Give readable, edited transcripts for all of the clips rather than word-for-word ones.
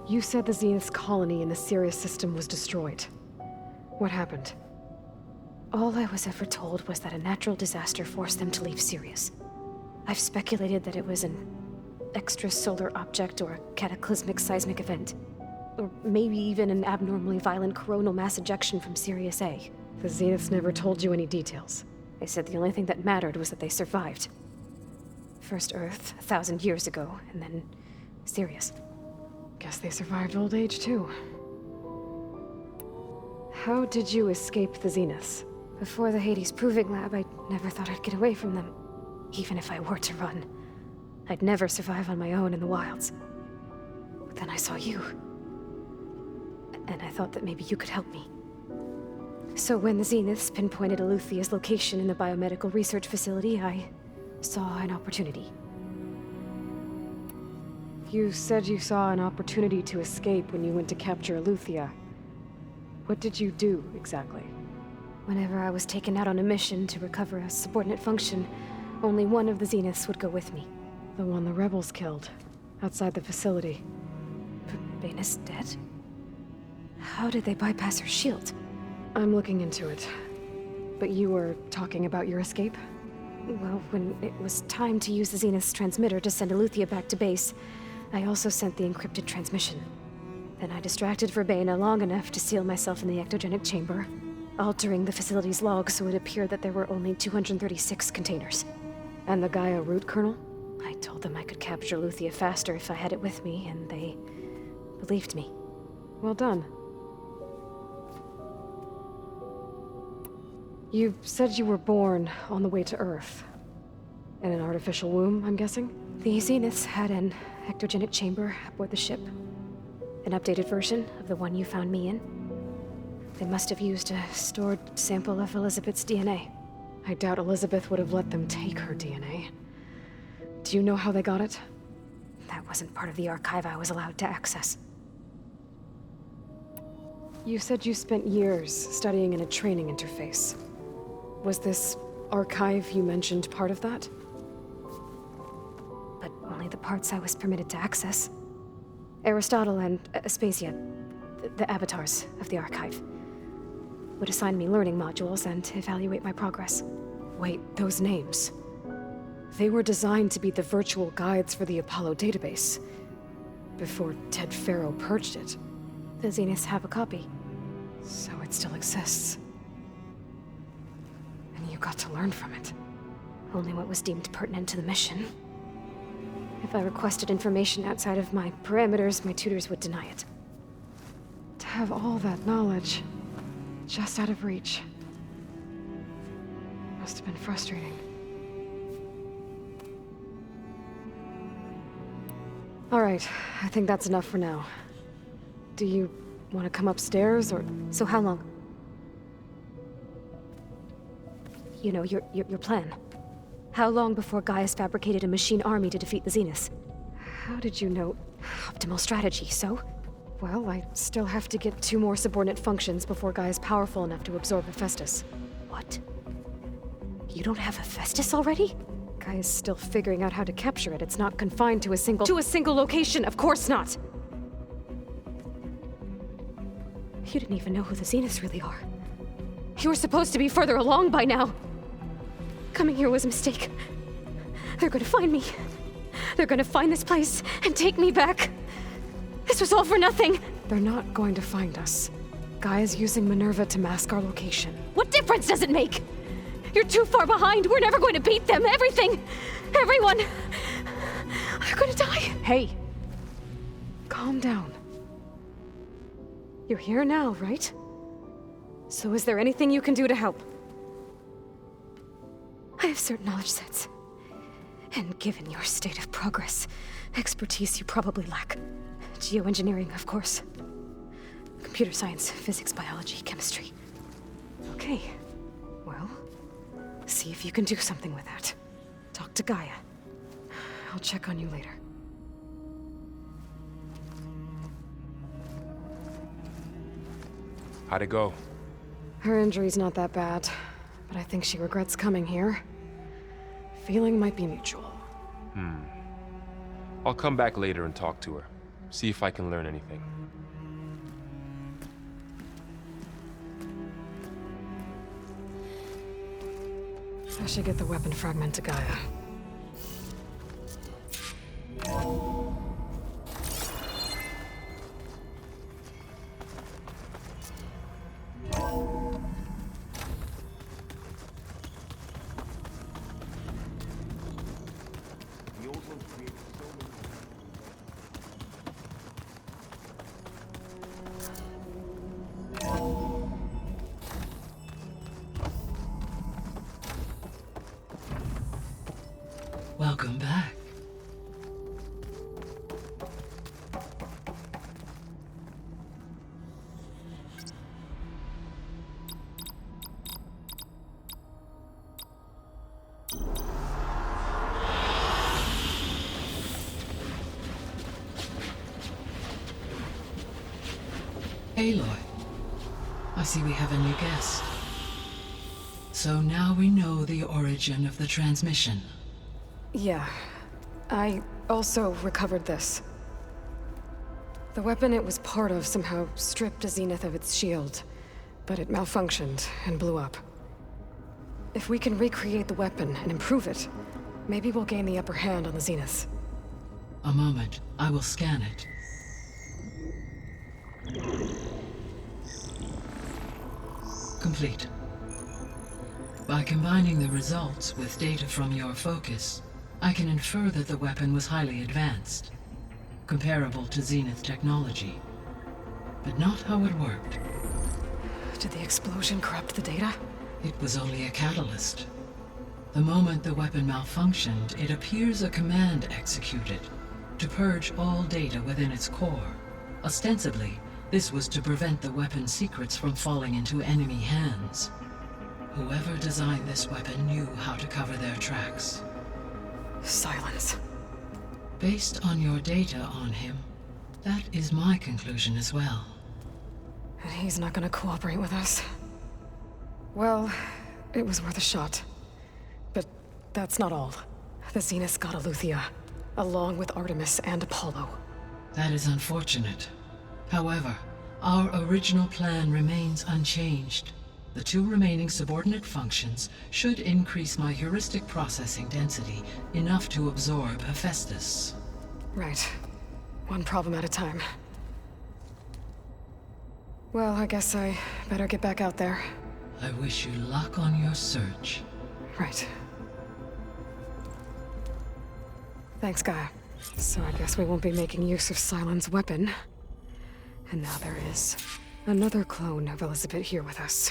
You said the Zenith's colony in the Sirius system was destroyed. What happened? All I was ever told was that a natural disaster forced them to leave Sirius. I've speculated that it was an extrasolar object or a cataclysmic seismic event. Or maybe even an abnormally violent coronal mass ejection from Sirius A. The Zeniths never told you any details. They said the only thing that mattered was that they survived. First Earth, 1,000 years ago, and then Sirius. Guess they survived old age, too. How did you escape the Zeniths? Before the Hades Proving Lab, I never thought I'd get away from them. Even if I were to run. I'd never survive on my own in the wilds. But then I saw you. And I thought that maybe you could help me. So when the Zeniths pinpointed Aletheia's location in the biomedical research facility, I saw an opportunity. You said you saw an opportunity to escape when you went to capture Aletheia. What did you do, exactly? Whenever I was taken out on a mission to recover a subordinate function, only one of the Zeniths would go with me. The one the rebels killed, outside the facility. Baina's dead? How did they bypass her shield? I'm looking into it. But you were talking about your escape? Well, when it was time to use the Zenith's transmitter to send Aletheia back to base, I also sent the encrypted transmission. Then I distracted Verbena long enough to seal myself in the ectogenic chamber, altering the facility's log so it appeared that there were only 236 containers. And the Gaia root kernel? I told them I could capture Aletheia faster if I had it with me, and they believed me. Well done. You said you were born on the way to Earth. In an artificial womb, I'm guessing? The Zeniths had an ectogenic chamber aboard the ship. An updated version of the one you found me in. They must have used a stored sample of Elizabeth's DNA. I doubt Elizabeth would have let them take her DNA. Do you know how they got it? That wasn't part of the archive I was allowed to access. You said you spent years studying in a training interface. Was this archive you mentioned part of that? But only the parts I was permitted to access. Aristotle and Aspasia, the avatars of the archive, would assign me learning modules and evaluate my progress. Wait, those names. They were designed to be the virtual guides for the Apollo database, before Ted Faro purged it. The Zeniths have a copy. So it still exists. And you got to learn from it. Only what was deemed pertinent to the mission. If I requested information outside of my parameters, my tutors would deny it. To have all that knowledge, just out of reach. Must have been frustrating. All right, I think that's enough for now. Do you want to come upstairs, or...? So how long? You know, your plan. How long before Gaia's fabricated a machine army to defeat the Zeniths? How did you know? Optimal strategy, so? Well, I still have to get 2 more subordinate functions before Gaia's powerful enough to absorb Hephaestus. What? You don't have Hephaestus already? Gaia's still figuring out how to capture it. It's not confined to a single location, of course not! You didn't even know who the Zeniths really are. You were supposed to be further along by now. Coming here was a mistake. They're gonna find me. They're gonna find this place and take me back. This was all for nothing. They're not going to find us. Gaia's using Minerva to mask our location. What difference does it make? You're too far behind. We're never going to beat them. Everything, everyone, are gonna die. Hey, calm down. You're here now, right? So is there anything you can do to help? I have certain knowledge sets. And given your state of progress, expertise you probably lack. Geoengineering, of course. Computer science, physics, biology, chemistry. Okay. Well, see if you can do something with that. Talk to Gaia. I'll check on you later. How'd it go? Her injury's not that bad, but I think she regrets coming here. Feeling might be mutual. I'll come back later and talk to her. see if I can learn anything. I should get the weapon fragment to Gaia. Welcome back. Aloy, I see we have a new guest. So now we know the origin of the transmission. Yeah. I also recovered this. The weapon it was part of somehow stripped Zenith of its shield, but it malfunctioned and blew up. If we can recreate the weapon and improve it, maybe we'll gain the upper hand on the Zenith. A moment, I will scan it. Complete. By combining the results with data from your focus, I can infer that the weapon was highly advanced, comparable to Zenith technology, but not how it worked. Did the explosion corrupt the data? It was only a catalyst. The moment the weapon malfunctioned, it appears a command executed to purge all data within its core. Ostensibly, this was to prevent the weapon's secrets from falling into enemy hands. Whoever designed this weapon knew how to cover their tracks. Silence. Based on your data on him, that is my conclusion as well. And he's not gonna cooperate with us. Well, it was worth a shot. But that's not all. The Zenith got Aletheia, along with Artemis and Apollo. That is unfortunate. However, our original plan remains unchanged. The two remaining subordinate functions should increase my heuristic processing density enough to absorb Hephaestus. Right. One problem at a time. Well, I guess I better get back out there. I wish you luck on your search. Right. Thanks, Gaia. So I guess we won't be making use of Sylens' weapon. And now there is another clone of Elizabeth here with us.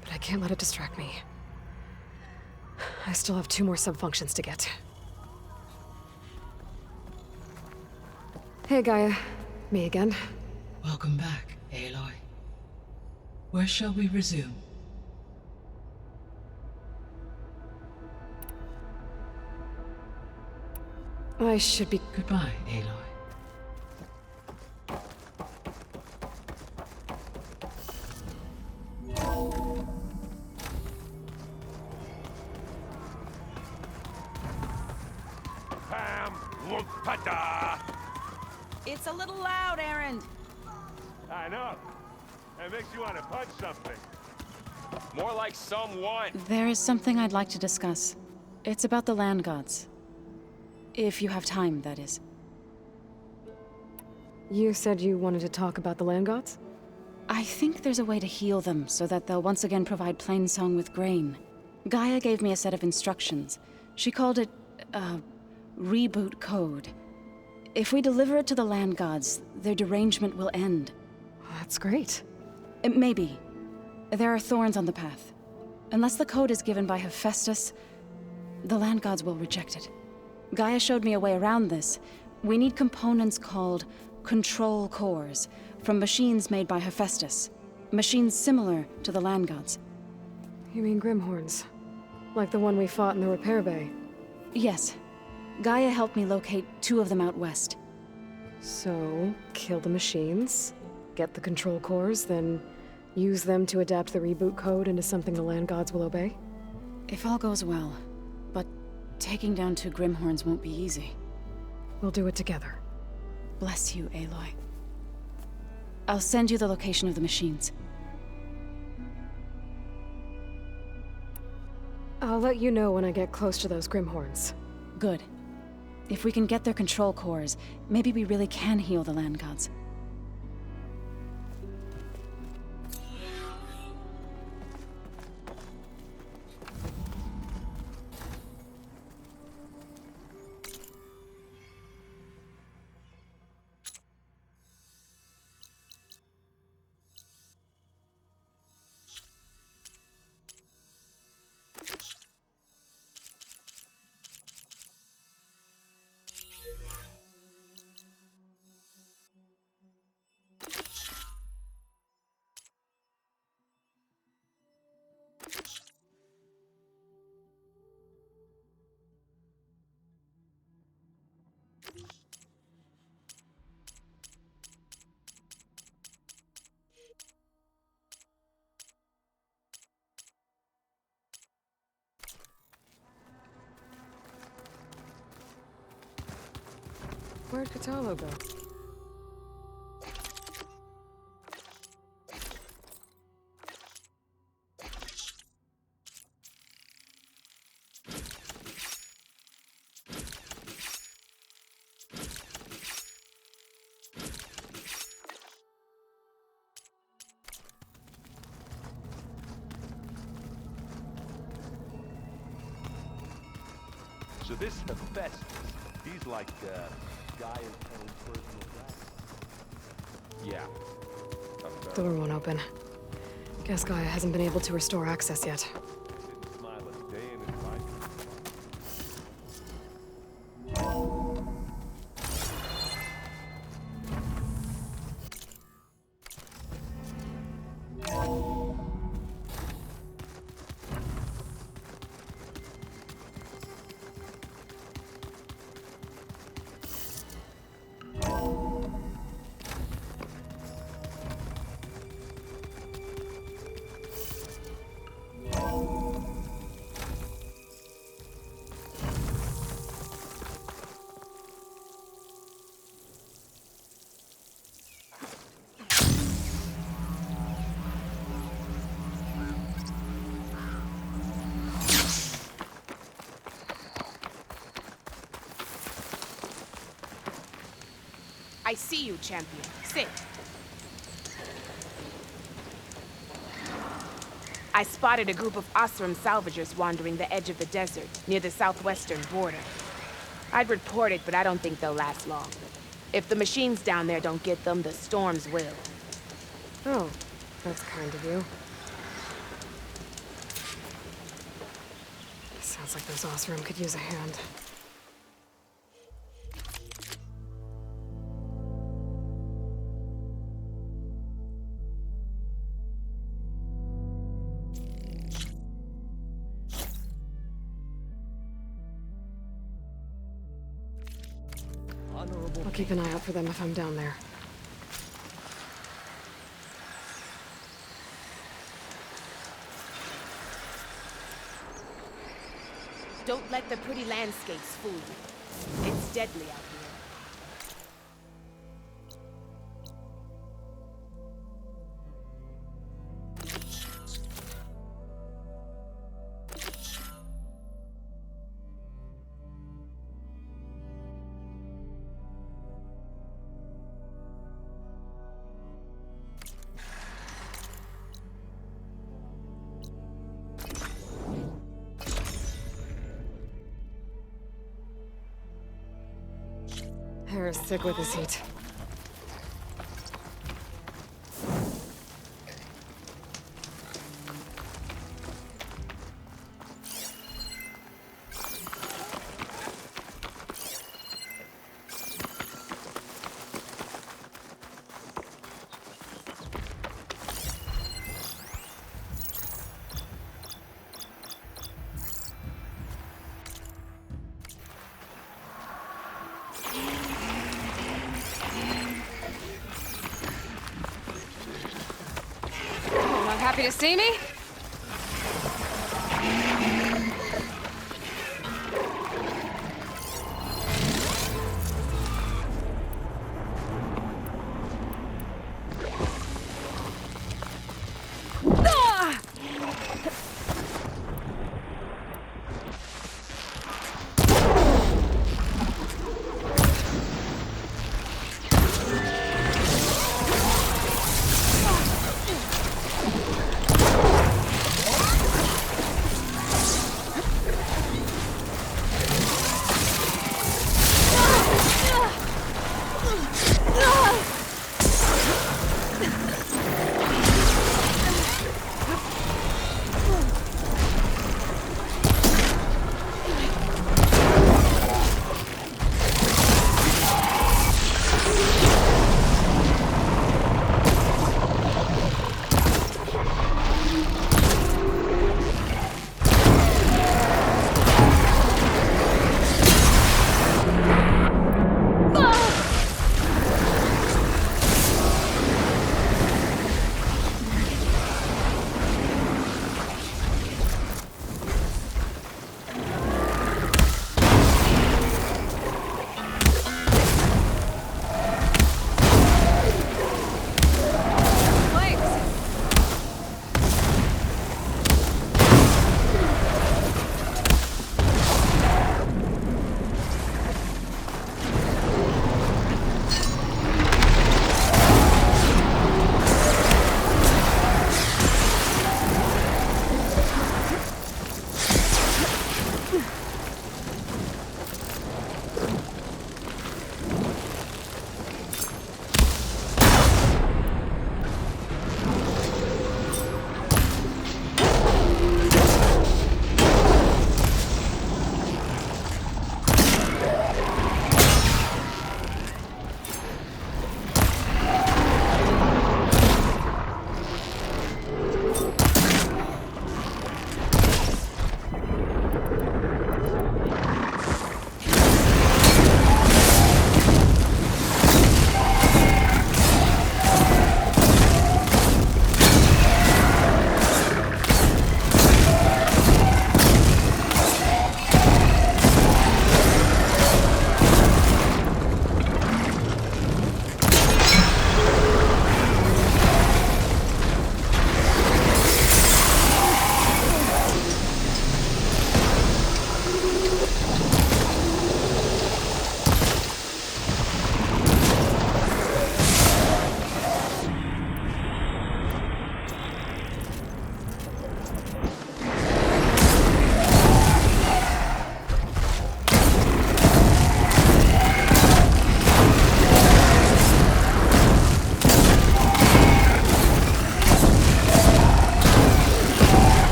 But I can't let it distract me. I still have 2 more subfunctions to get. Hey, Gaia. Me again. Welcome back, Aloy. Where shall we resume? I should be... Goodbye, Aloy. It's a little loud, Aaron. I know. It makes you want to punch something. More like someone. There is something I'd like to discuss. It's about the land gods. If you have time, that is. You said you wanted to talk about the land gods? I think there's a way to heal them so that they'll once again provide Plainsong with grain. Gaia gave me a set of instructions. She called it, reboot code. If we deliver it to the land gods, their derangement will end. That's great. Maybe. There are thorns on the path. Unless the code is given by Hephaestus, the land gods will reject it. Gaia showed me a way around this. We need components called control cores from machines made by Hephaestus. Machines similar to the land gods. You mean Grimhorns? Like the one we fought in the repair bay? Yes. Gaia helped me locate 2 of them out west. So, kill the machines, get the control cores, then use them to adapt the reboot code into something the land gods will obey? If all goes well. But taking down 2 Grimhorns won't be easy. We'll do it together. Bless you, Aloy. I'll send you the location of the machines. I'll let you know when I get close to those Grimhorns. Good. If we can get their control cores, maybe we really can heal the land gods. Where'd Katalo go? So this Hephaestus, he's like, Gaia's own personal guy. Yeah. Door won't open. Guess Gaia hasn't been able to restore access yet. Didn't smile a day in his life. I see you, champion. Sit. I spotted a group of Osram salvagers wandering the edge of the desert, near the southwestern border. I'd report it, but I don't think they'll last long. If the machines down there don't get them, the storms will. Oh, that's kind of you. Sounds like those Osram could use a hand. I'll keep an eye out for them if I'm down there. Don't let the pretty landscapes fool you. It's deadly out here. Harris sick with his heat. Happy to see me?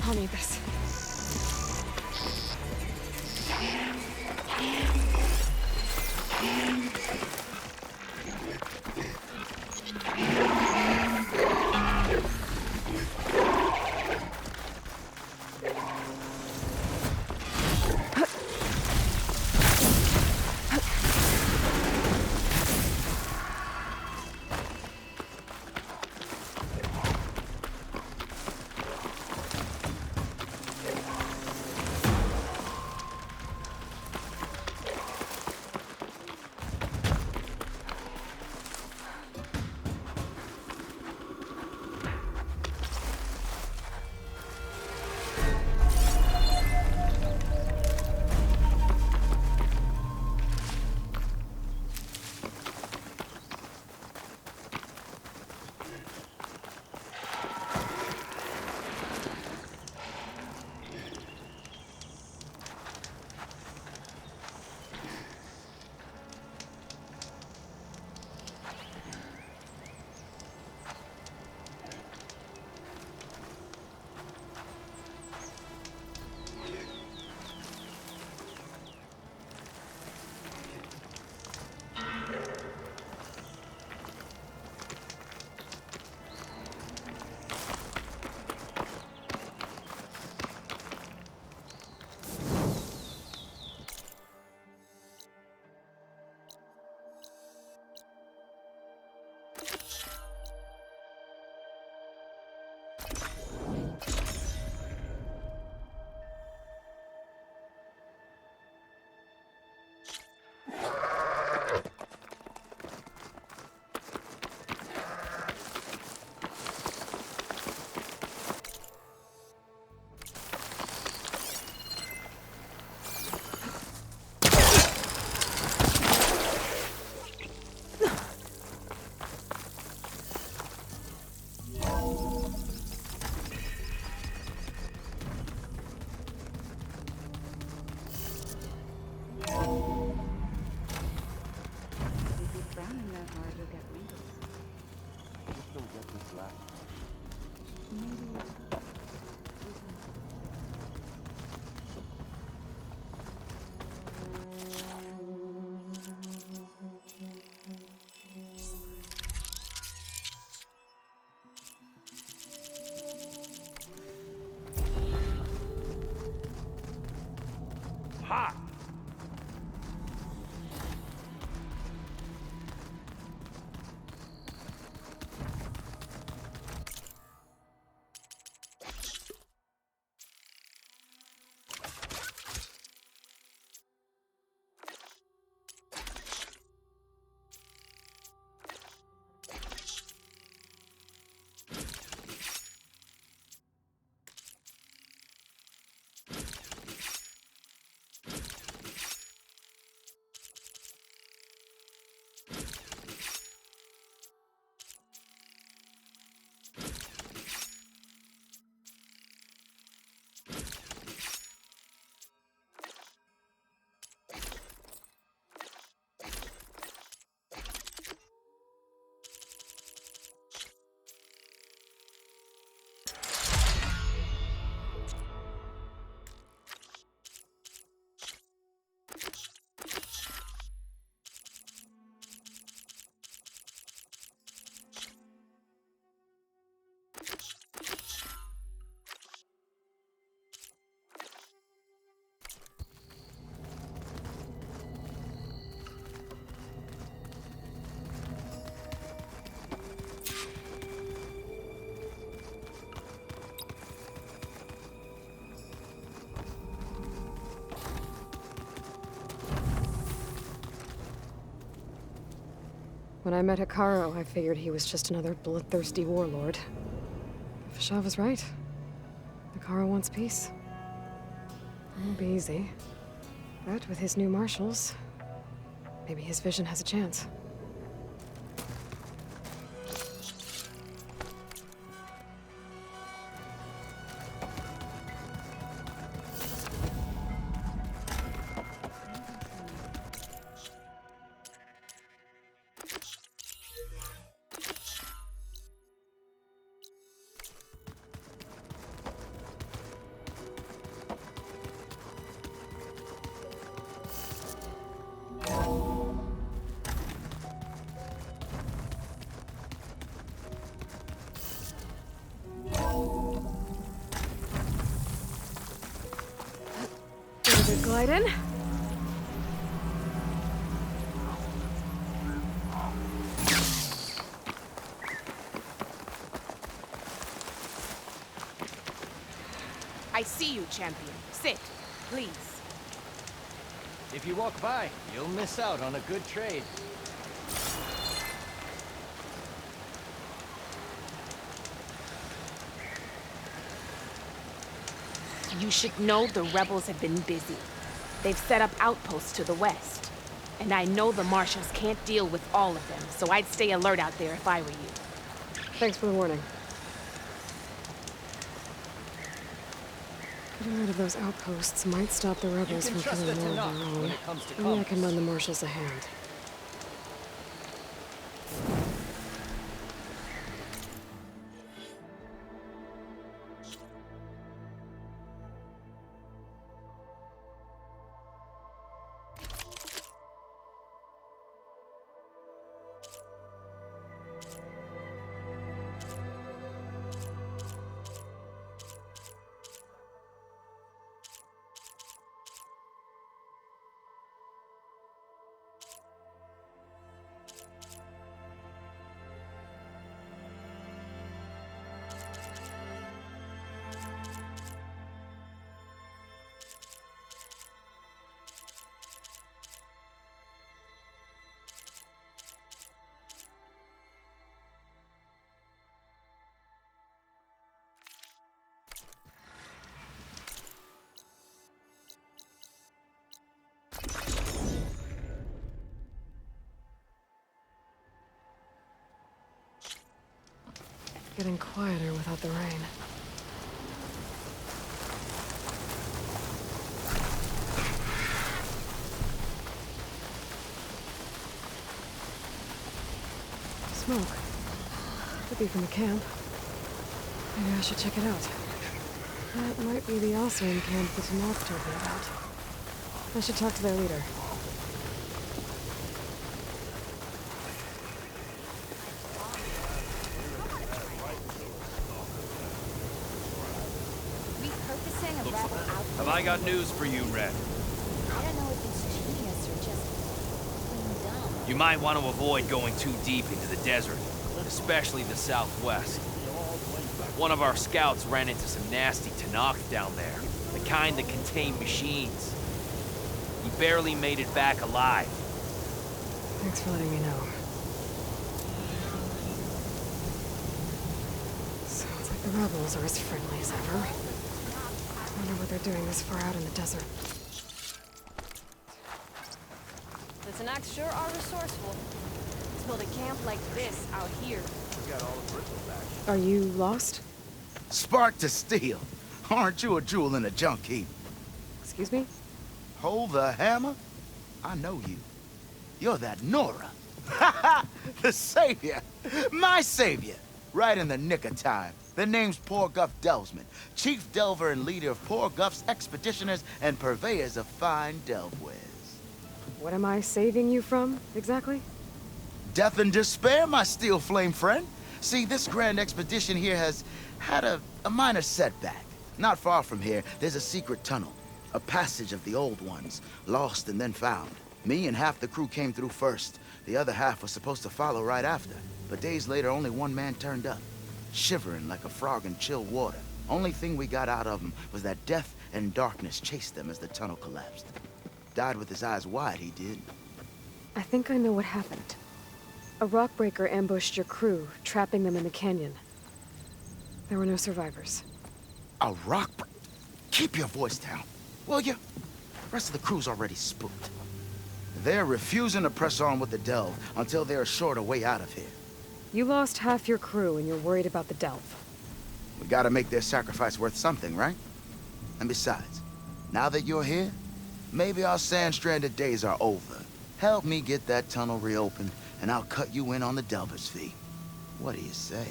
I'll need this. Ha! When I met Hikaru, I figured he was just another bloodthirsty warlord. Fashav was right. Hikaru wants peace. It won't be easy. But with his new marshals, maybe his vision has a chance. Light in. I see you, champion. Sit, please. If you walk by, you'll miss out on a good trade. You should know the rebels have been busy. They've set up outposts to the west. And I know the marshals can't deal with all of them, so I'd stay alert out there if I were you. Thanks for the warning. Getting rid of those outposts might stop the rebels can from trust killing the more of Tanakh their when own. it comes to Maybe I comms. can lend the marshals a hand. Getting quieter without the rain. Smoke. Could be from the camp. Maybe I should check it out. That might be the Aston camp the Tanakh told me about. I should talk to their leader. Repurposing a rebel outfit. Have I got news for you, Red? I don't know if it's genius or just plain dumb. You might want to avoid going too deep into the desert, especially the southwest. One of our scouts ran into some nasty Tanakh down there, the kind that contain machines. He barely made it back alive. Thanks for letting me know. Sounds like the rebels are as friendly as ever. I wonder what they're doing this far out in the desert. The Tanaks sure are resourceful. Let's build a camp like this out here. Are you lost? Spark to steel. Aren't you a jewel in a junk heap? Excuse me? Hold the hammer? I know you. You're that Nora. Ha ha! The savior! My savior! Right in the nick of time. The name's Poor Guff Delvesman, chief delver and leader of Poor Guff's expeditioners and purveyors of fine delvewares. What am I saving you from, exactly? Death and despair, my steel flame friend. See, this grand expedition here has had a minor setback. Not far from here, there's a secret tunnel. A passage of the old ones, lost and then found. Me and half the crew came through first. The other half was supposed to follow right after. But days later, only one man turned up, shivering like a frog in chill water. Only thing we got out of him was that death and darkness chased them as the tunnel collapsed. Died with his eyes wide, he did. I think I know what happened. A rockbreaker ambushed your crew, trapping them in the canyon. There were no survivors. A rock? Keep your voice down, will you? The rest of the crew's already spooked. They're refusing to press on with the delve until they're assured a way out of here. You lost half your crew and you're worried about the delve. We gotta make their sacrifice worth something, right? And besides, now that you're here, maybe our sand-stranded days are over. Help me get that tunnel reopened, and I'll cut you in on the delver's fee. What do you say?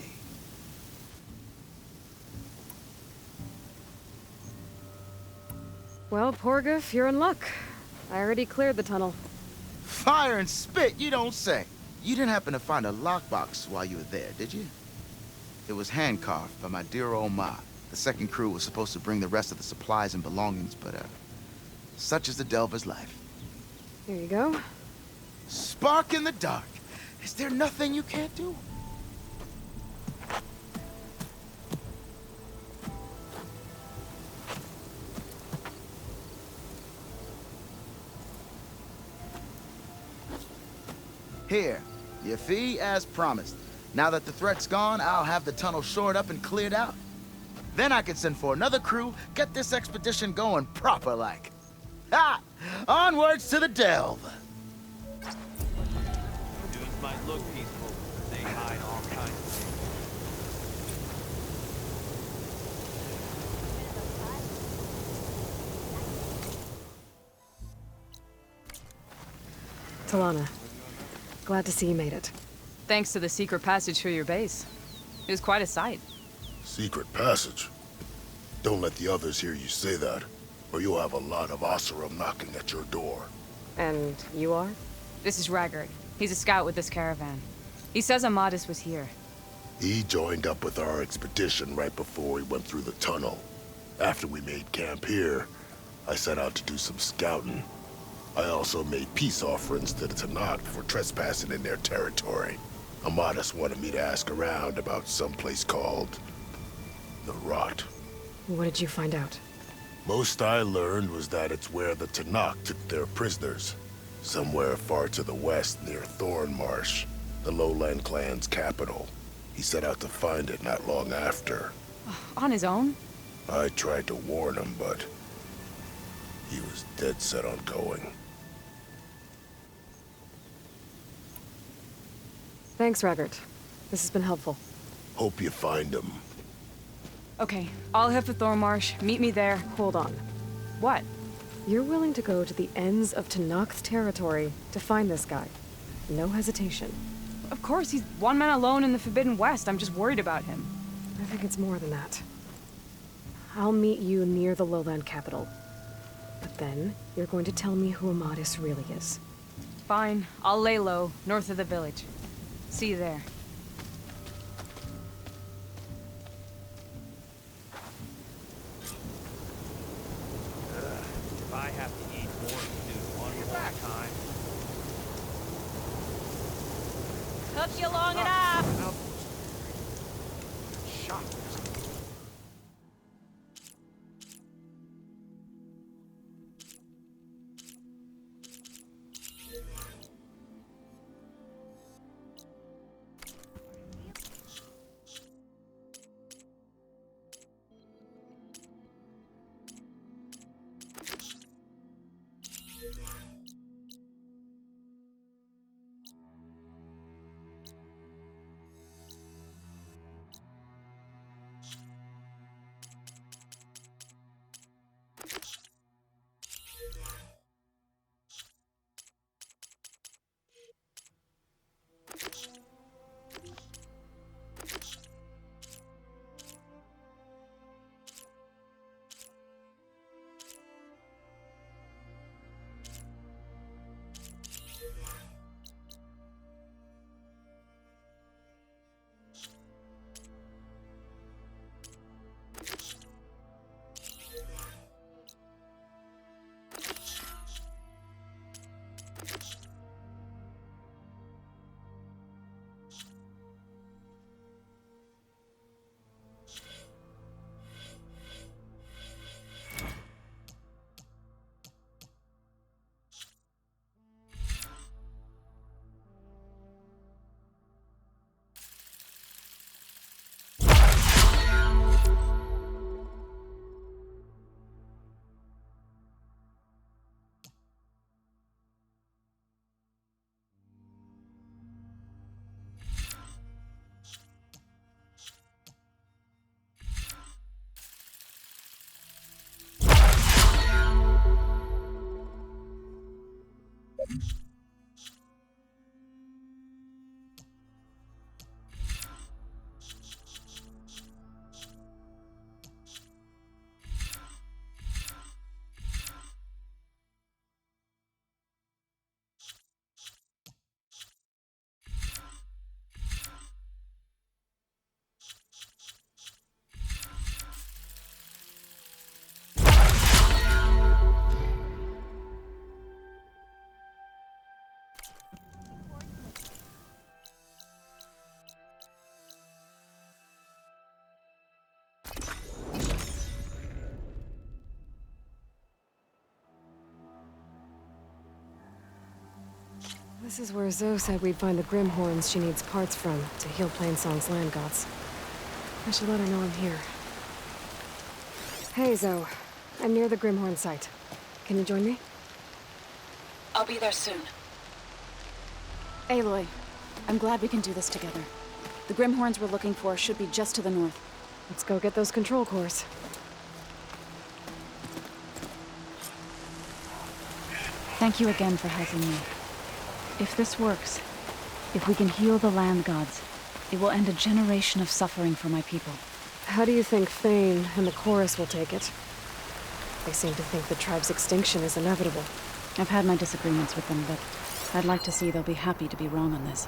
Well, Porgif, you're in luck. I already cleared the tunnel. Fire and spit, you don't say. You didn't happen to find a lockbox while you were there, did you? It was hand-carved by my dear old Ma. The second crew was supposed to bring the rest of the supplies and belongings, but, Such is the Delver's life. Here you go. Spark in the dark. Is there nothing you can't do? Here, your fee as promised. Now that the threat's gone, I'll have the tunnel shored up and cleared out. Then I can send for another crew, get this expedition going proper-like. Ha! Onwards to the Delve! Dudes might look peaceful, but they hide all kinds of things. Talana, glad to see you made it. Thanks to the secret passage through your base. It was quite a sight. Secret passage? Don't let the others hear you say that, or you'll have a lot of Oseram knocking at your door. And you are? This is Raggard. He's a scout with this caravan. He says Amadis was here. He joined up with our expedition right before we went through the tunnel. After we made camp here, I set out to do some scouting. I also made peace offerings to the Tanakh for trespassing in their territory. Amadis wanted me to ask around about some place called the Rot. What did you find out? Most I learned was that it's where the Tanakh took their prisoners. Somewhere far to the west near Thornmarsh, the Lowland clan's capital. He set out to find it not long after. On his own? I tried to warn him, but he was dead set on going. Thanks, Raggard. This has been helpful. Hope you find him. Okay, I'll head for Thornmarsh. Meet me there. Hold on. What? You're willing to go to the ends of Tanakh's territory to find this guy. No hesitation. Of course, he's one man alone in the Forbidden West. I'm just worried about him. I think it's more than that. I'll meet you near the lowland capital. But then, you're going to tell me who Amadis really is. Fine. I'll lay low, north of the village. See you there. If I have to eat more food one more time. Took you long enough! This is where Zoe said we'd find the Grimhorns she needs parts from to heal Plainsong's land gods. I should let her know I'm here. Hey, Zoe. I'm near the Grimhorn site. Can you join me? I'll be there soon. Aloy, I'm glad we can do this together. The Grimhorns we're looking for should be just to the north. Let's go get those control cores. Thank you again for helping me. If this works, if we can heal the land gods, it will end a generation of suffering for my people. How do you think Thane and the chorus will take it? They seem to think the tribe's extinction is inevitable. I've had my disagreements with them, but I'd like to see they'll be happy to be wrong on this.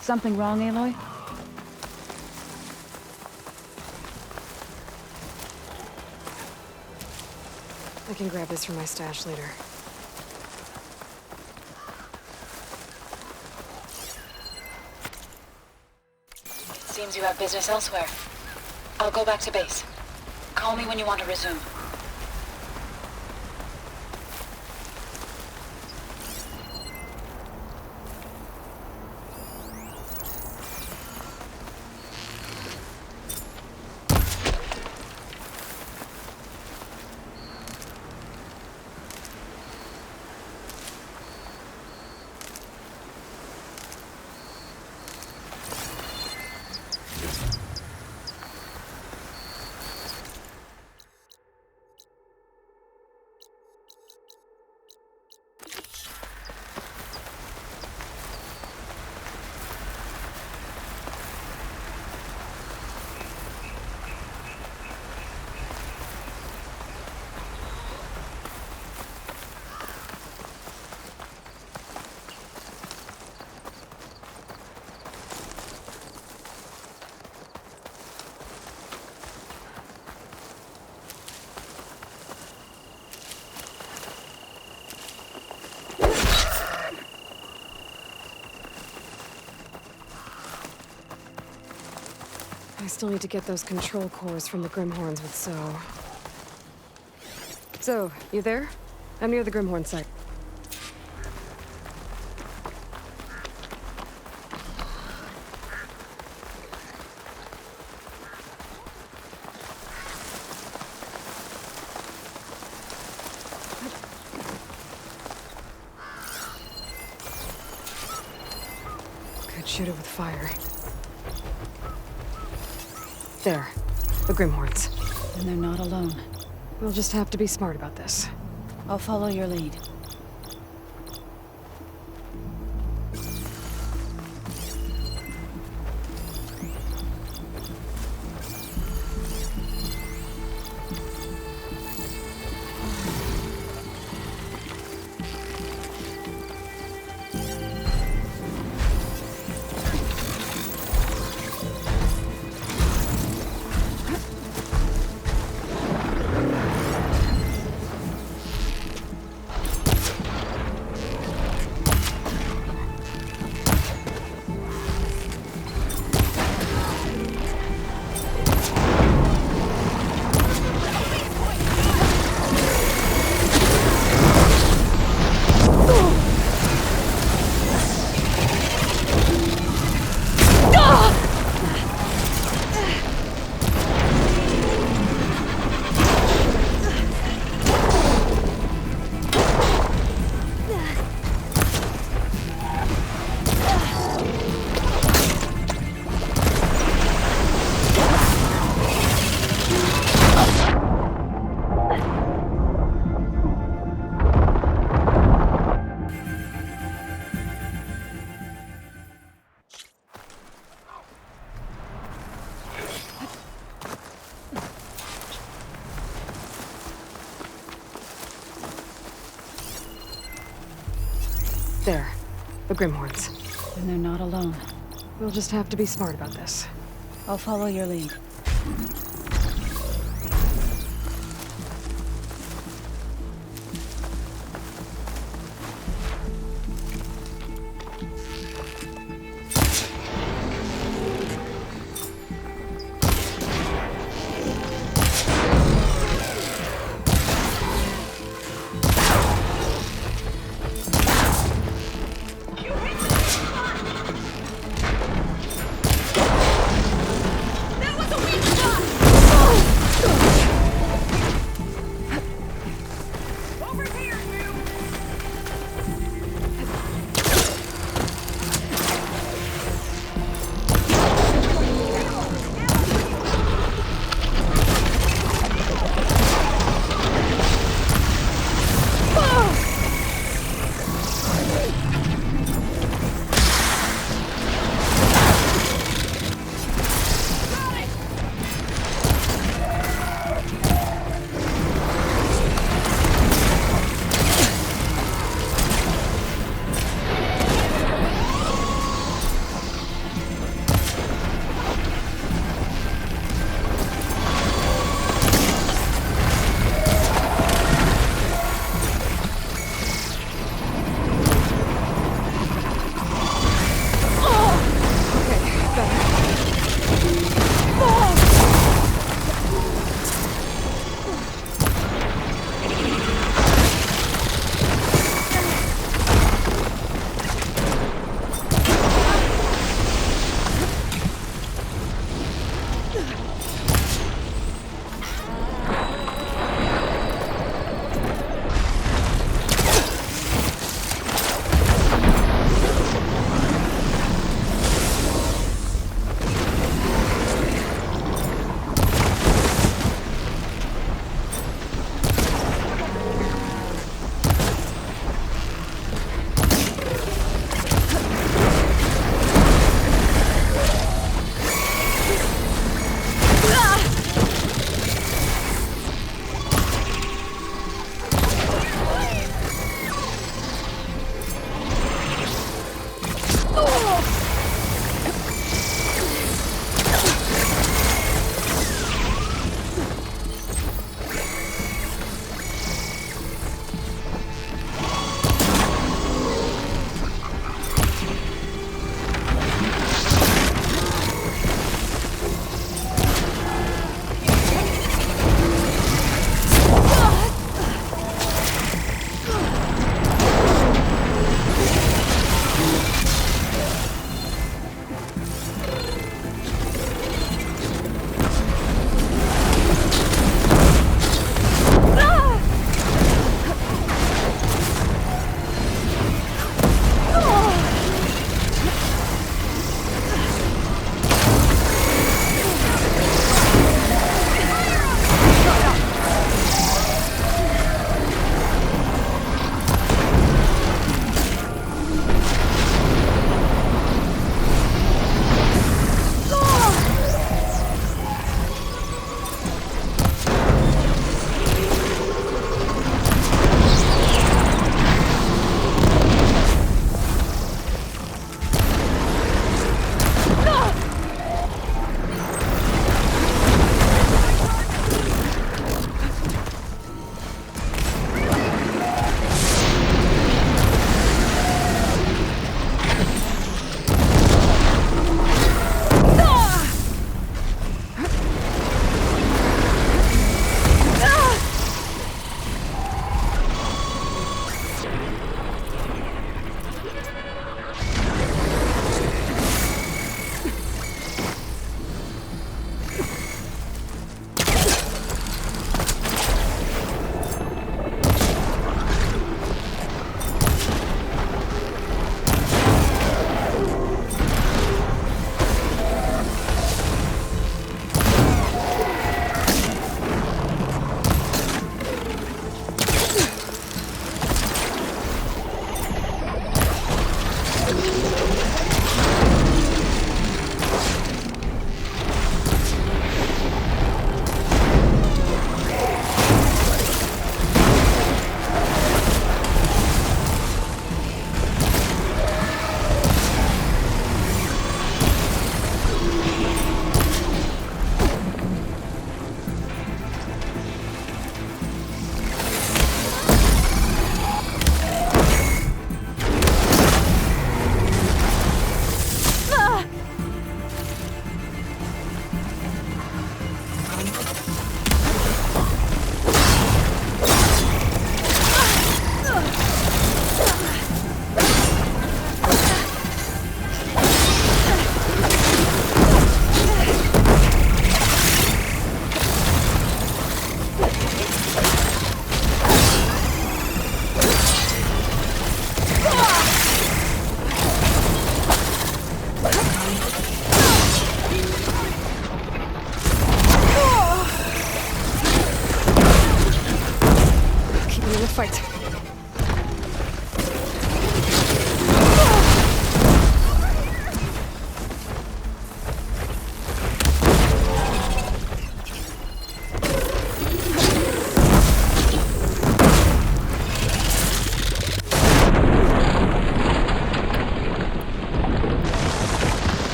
Something wrong, Aloy? I can grab this from my stash later. Seems you have business elsewhere. I'll go back to base. Call me when you want to resume. I still need to get those control cores from the Grimhorns with Zoe. Zoe, you there? I'm near the Grimhorn site. Could shoot it with fire. There. The Grimhorns. And they're not alone. We'll just have to be smart about this. I'll follow your lead. There. The Grimhorns. And they're not alone. We'll just have to be smart about this. I'll follow your lead.